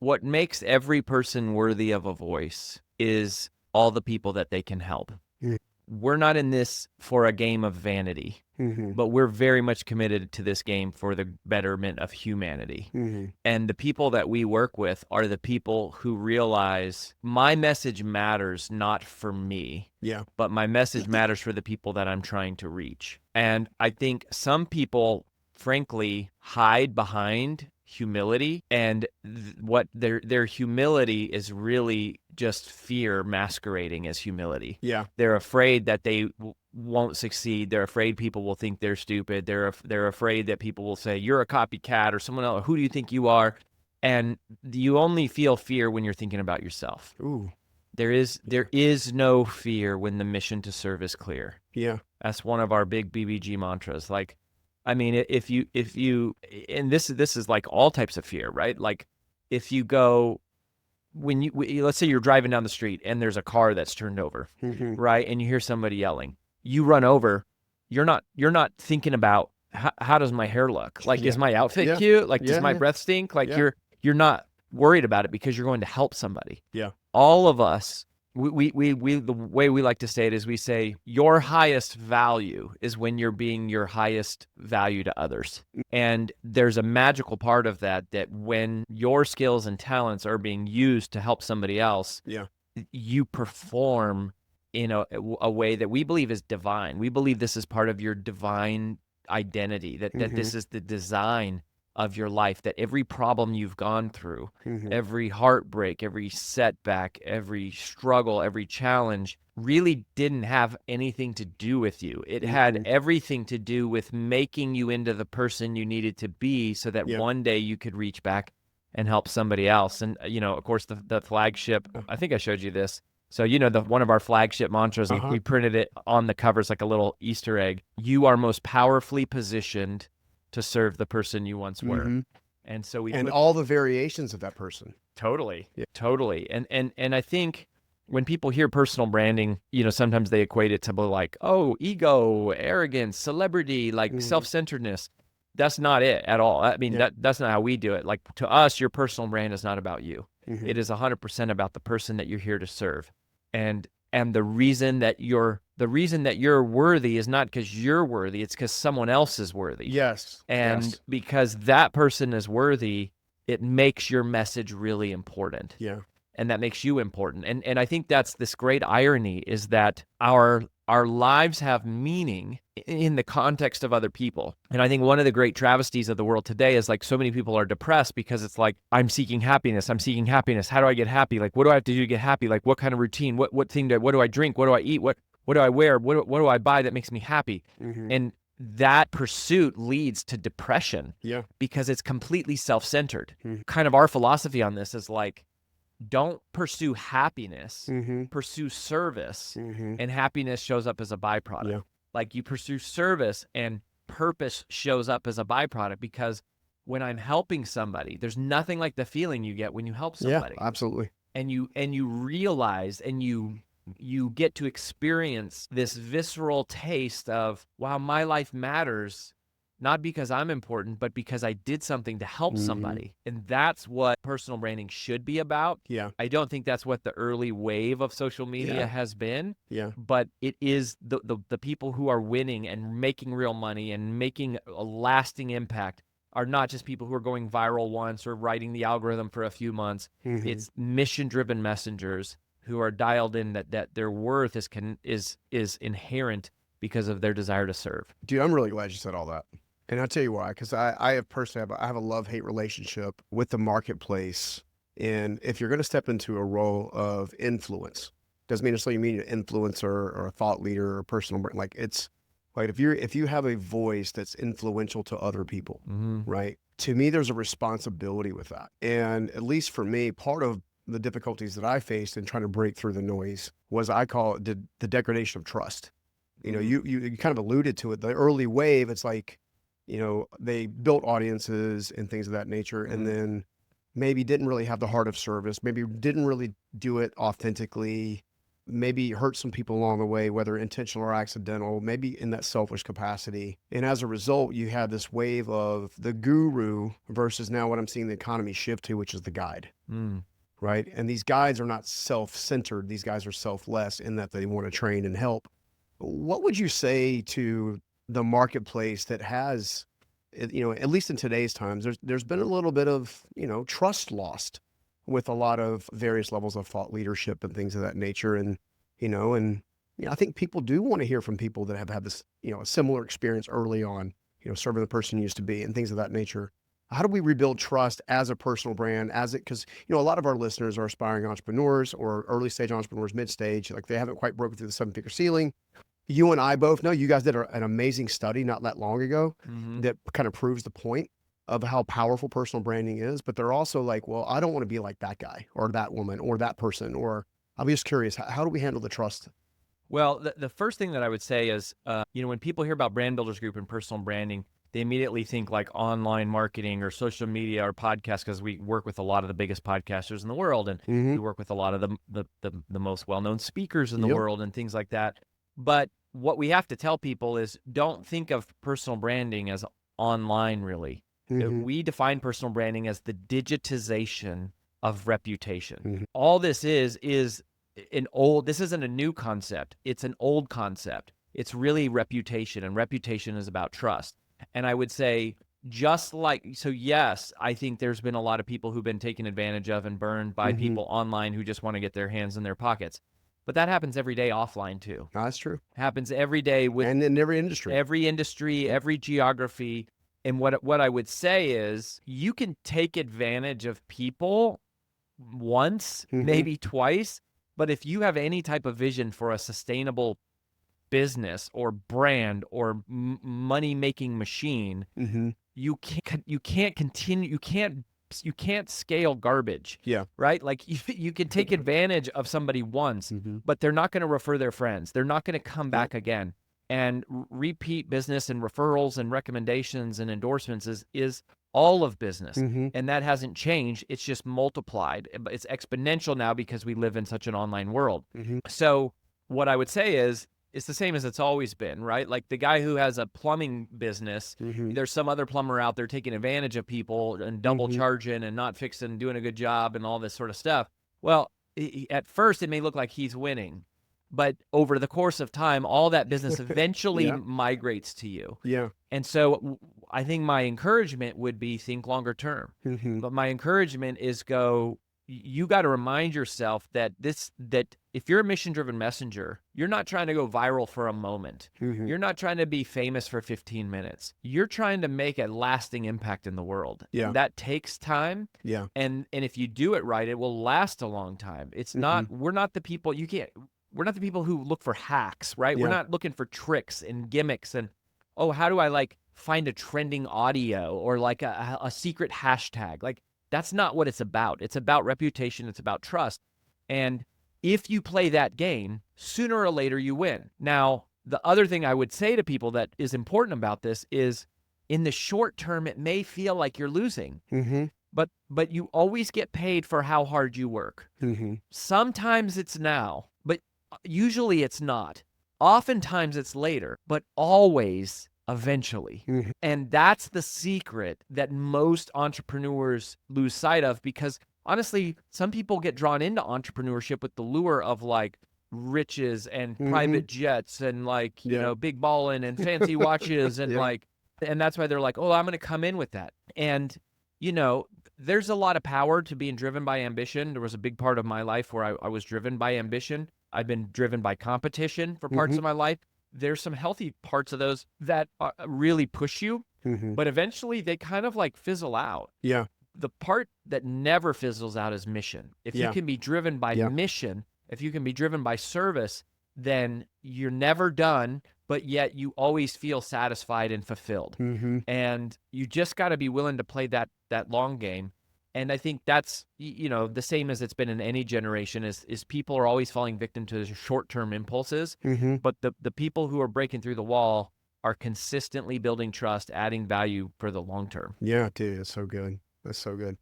what makes every person worthy of a voice is all the people that they can help. Mm. We're not in this for a game of vanity, Mm-hmm. but we're very much committed to this game for the betterment of humanity. Mm-hmm. And the people that we work with are the people who realize my message matters not for me, Yeah. but my message matters for the people that I'm trying to reach. And I think some people, frankly, hide behind humility, and what their humility is really just fear masquerading as humility. Yeah. They're afraid that they won't succeed. They're afraid people will think they're stupid. They're afraid that people will say you're a copycat or someone else. Who do you think you are? And you only feel fear when you're thinking about yourself. Ooh. There is no fear when the mission to serve is clear. Yeah. That's one of our big BBG mantras. Like, I mean, if you, and this is like all types of fear, right? Like, if you go, when you, let's say you're driving down the street and there's a car that's turned over, Mm-hmm. right? And you hear somebody yelling, you run over. You're not thinking about how does my hair look? Like, Yeah. is my outfit Yeah. cute? Like, does Yeah. my Yeah. breath stink? Like, Yeah. you're not worried about it because you're going to help somebody. Yeah. All of us, we the way we like to say it is we say your highest value is when you're being your highest value to others. And there's a magical part of that when your skills and talents are being used to help somebody else, Yeah. you perform in a way that we believe is divine. We believe this is part of your divine identity, that this is the design of your life, that every problem you've gone through, Mm-hmm. every heartbreak, every setback, every struggle, every challenge really didn't have anything to do with you. It had everything to do with making you into the person you needed to be so that Yeah. one day you could reach back and help somebody else. And, of course, the flagship, I think I showed you this. So, one of our flagship mantras, we printed it on the covers like a little Easter egg. You are most powerfully positioned to serve the person you once were. Mm-hmm. And so we And put all the variations of that person. totally. Yeah. Totally. And I think when people hear personal branding, sometimes they equate it to like, oh, ego, arrogance, celebrity, like self-centeredness. That's not it at all. I mean, that's not how we do it. Like, to us, your personal brand is not about you. It is 100% about the person that you're here to serve. And the reason that you're worthy is not because you're worthy, it's because someone else is worthy. Yes. And because that person is worthy, it makes your message really important. Yeah. And that makes you important. And I think that's this great irony, is that our lives have meaning in the context of other people. And I think one of the great travesties of the world today is like so many people are depressed because it's like, I'm seeking happiness. How do I get happy? Like, what do I have to do to get happy? Like, what kind of routine? What do I drink? What do I eat? What do I wear? What do I buy that makes me happy? And that pursuit leads to depression. Yeah. Because it's completely self-centered. Kind of our philosophy on this is like, don't pursue happiness, pursue service, and happiness shows up as a byproduct. Yeah. Like, you pursue service and purpose shows up as a byproduct, because when I'm helping somebody, there's nothing like the feeling you get when you help somebody. Yeah, absolutely. And you realize, and you get to experience this visceral taste of, wow, my life matters. Not because I'm important, but because I did something to help somebody. And that's what personal branding should be about. Yeah. I don't think that's what the early wave of social media has been. Yeah. But it is the people who are winning and making real money and making a lasting impact are not just people who are going viral once or writing the algorithm for a few months. It's mission-driven messengers who are dialed in that their worth is inherent because of their desire to serve. Dude, I'm really glad you said all that. And I'll tell you why, because I have personally have a love-hate relationship with the marketplace. And if you're going to step into a role of influence, doesn't mean necessarily you mean an influencer or a thought leader or a personal brand. Like, it's like if you have a voice that's influential to other people, right? To me, there's a responsibility with that. And at least for me, part of the difficulties that I faced in trying to break through the noise was, I call it the degradation of trust. You kind of alluded to it. The early wave, it's like, they built audiences and things of that nature, and then maybe didn't really have the heart of service, maybe didn't really do it authentically, maybe hurt some people along the way, whether intentional or accidental, maybe in that selfish capacity. And as a result, you have this wave of the guru versus now what I'm seeing the economy shift to, which is the guide. Mm. Right. And these guides are not self-centered. These guys are selfless in that they want to train and help. What would you say to the marketplace that has, at least in today's times, there's been a little bit of, trust lost with a lot of various levels of thought leadership and things of that nature. And, I think people do want to hear from people that have had this, a similar experience early on, serving the person you used to be and things of that nature. How do we rebuild trust as a personal brand because, a lot of our listeners are aspiring entrepreneurs or early stage entrepreneurs, mid stage, like they haven't quite broken through the 7-figure ceiling. You and I both know you guys did an amazing study not that long ago that kind of proves the point of how powerful personal branding is, but they're also like, well, I don't want to be like that guy or that woman or that person, or I'm just curious, how do we handle the trust? Well, the first thing that I would say is, when people hear about Brand Builders Group and personal branding, they immediately think like online marketing or social media or podcasts, because we work with a lot of the biggest podcasters in the world, and we work with a lot of the most well-known speakers in the world and things like that. But what we have to tell people is don't think of personal branding as online, really. We define personal branding as the digitization of reputation. All this is this isn't a new concept. It's an old concept. It's really reputation, and reputation is about trust. And I would say yes, I think there's been a lot of people who've been taken advantage of and burned by people online who just want to get their hands in their pockets. But that happens every day offline too. That's true. It happens every day and in every industry, every geography. And what I would say is you can take advantage of people once, maybe twice, but if you have any type of vision for a sustainable business or brand or money-making machine, you can't continue. You can't scale garbage. Yeah. Right. Like you can take advantage of somebody once, but they're not going to refer their friends. They're not going to come back again. And repeat business and referrals and recommendations and endorsements is all of business. And that hasn't changed. It's just multiplied. It's exponential now because we live in such an online world. So what I would say is, it's the same as it's always been, right? Like the guy who has a plumbing business, there's some other plumber out there taking advantage of people and double charging and not fixing, doing a good job and all this sort of stuff. Well, at first it may look like he's winning, but over the course of time, all that business eventually migrates to you. Yeah. And so I think my encouragement would be think longer term. But my encouragement is you got to remind yourself that if you're a mission-driven messenger, you're not trying to go viral for a moment. You're not trying to be famous for 15 minutes. You're trying to make a lasting impact in the world. Yeah. That takes time. Yeah. And if you do it right, it will last a long time. It's not, we're not the people who look for hacks, right? Yeah. We're not looking for tricks and gimmicks and, how do I find a trending audio or a secret hashtag? That's not what it's about. It's about reputation. It's about trust. And if you play that game, sooner or later you win. Now, the other thing I would say to people that is important about this is in the short term, it may feel like you're losing, but you always get paid for how hard you work. Sometimes it's now, but usually it's not. Oftentimes it's later, but always eventually. And that's the secret that most entrepreneurs lose sight of, because honestly, some people get drawn into entrepreneurship with the lure of riches and private jets and big ballin' and fancy watches and and that's why they're like, oh, I'm going to come in with that. And there's a lot of power to being driven by ambition. There was a big part of my life where I was driven by ambition. I've been driven by competition for parts of my life. There's some healthy parts of those that really push you, but eventually they kind of fizzle out. Yeah. The part that never fizzles out is mission. If you can be driven by mission, if you can be driven by service, then you're never done, but yet you always feel satisfied and fulfilled. And you just got to be willing to play that long game. And I think that's, the same as it's been in any generation is people are always falling victim to short-term impulses. But the people who are breaking through the wall are consistently building trust, adding value for the long term. Yeah, dude, that's so good. That's so good.